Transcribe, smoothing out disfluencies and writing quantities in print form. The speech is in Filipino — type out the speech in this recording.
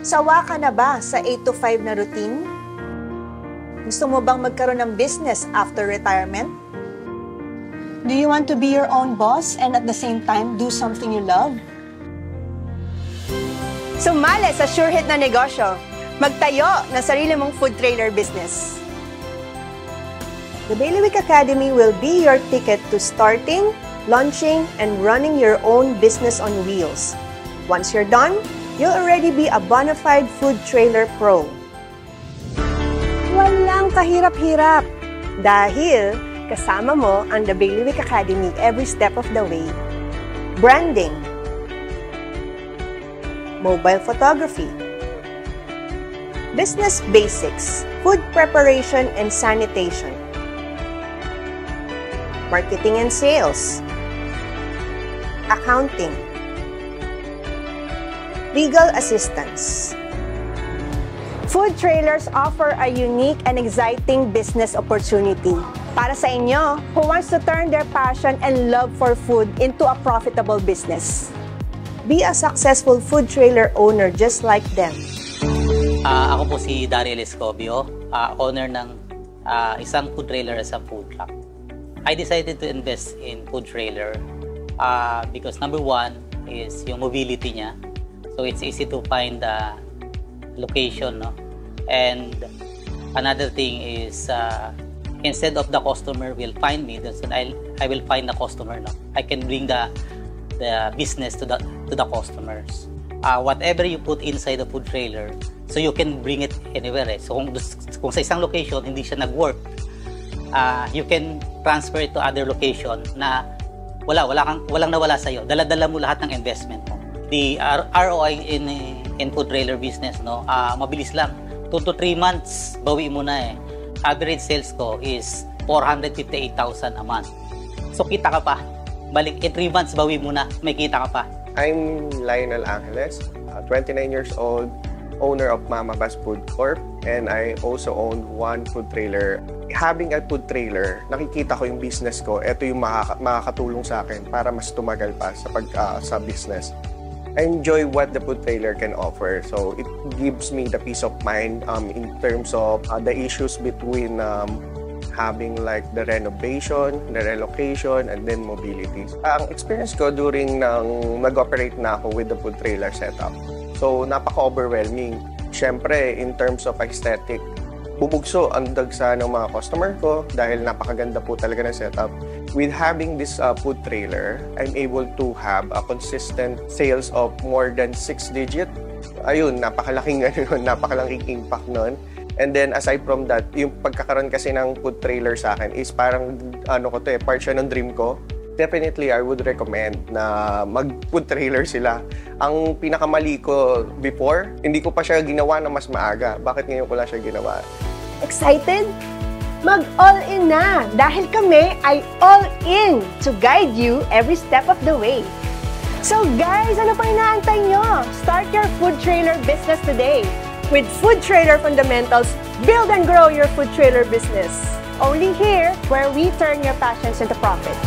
Sawa ka na ba sa 8 to 5 na routine? Gusto mo bang magkaroon ng business after retirement? Do you want to be your own boss and at the same time do something you love? Sumali sa sure hit na negosyo. Magtayo ng sarili mong food trailer business. The Bailiwick Academy will be your ticket to starting, launching, and running your own business on wheels. Once you're done, you'll already be a bona fide food trailer pro. Walang kahirap-hirap dahil kasama mo ang The Bailiwick Academy every step of the way. Branding, mobile photography, business basics, food preparation and sanitation, marketing and sales, accounting, legal assistance. Food trailers offer a unique and exciting business opportunity para sa inyo who wants to turn their passion and love for food into a profitable business. Be a successful food trailer owner just like them. Ako po si Daryl Escobio, owner ng isang food trailer at isang food truck. I decided to invest in food trailer because number one is yung mobility niya. So it's easy to find the location, no? And another thing is instead of the customer will find me, I will find the customer, no? I can bring the business to the customers. Whatever you put inside the food trailer, so you can bring it anywhere. Eh. So kung sa isang location hindi siya nag-work, you can transfer it to other location na walang nawala sa iyo. Dala-dala mo lahat ng investment mo. The ROI in food trailer business, no, mabilis lang. 2 to 3 months, bawi mo na eh. Average sales ko is 458,000 a month. So kita ka pa. Balik in 3 months, bawi mo na. May kita ka pa. I'm Lionel Angeles, 29 years old, owner of Mama Bass Food Corp, and I also own one food trailer. Having a food trailer, nakikita ko yung business ko. Ito yung makakatulong sa akin para mas tumagal pa sa business. I enjoy what the food trailer can offer. So it gives me the peace of mind in terms of the issues between having like the renovation, the relocation, and then mobility. Ang experience ko during nag-operate na ako with the food trailer setup. So napaka-overwhelming. Siyempre, in terms of aesthetic, bubugso ang dagsa ng mga customer ko dahil napakaganda po talaga ng setup. With having this food trailer, I'm able to have a consistent sales of more than 6 digit. Ayun, napakalaking impact nun. And then aside from that, yung pagkakaroon kasi ng food trailer sa akin is parang part siya ng dream ko. Definitely, I would recommend na mag-food trailer sila. Ang pinakamali ko before, hindi ko pa siya ginawa na mas maaga. Bakit ngayon ko lang siya ginawa? Excited? Mag-all-in na dahil kami ay all-in to guide you every step of the way. So guys, ano pang inaantay nyo? Start your food trailer business today. With Food Trailer Fundamentals, build and grow your food trailer business. Only here, where we turn your passions into profit.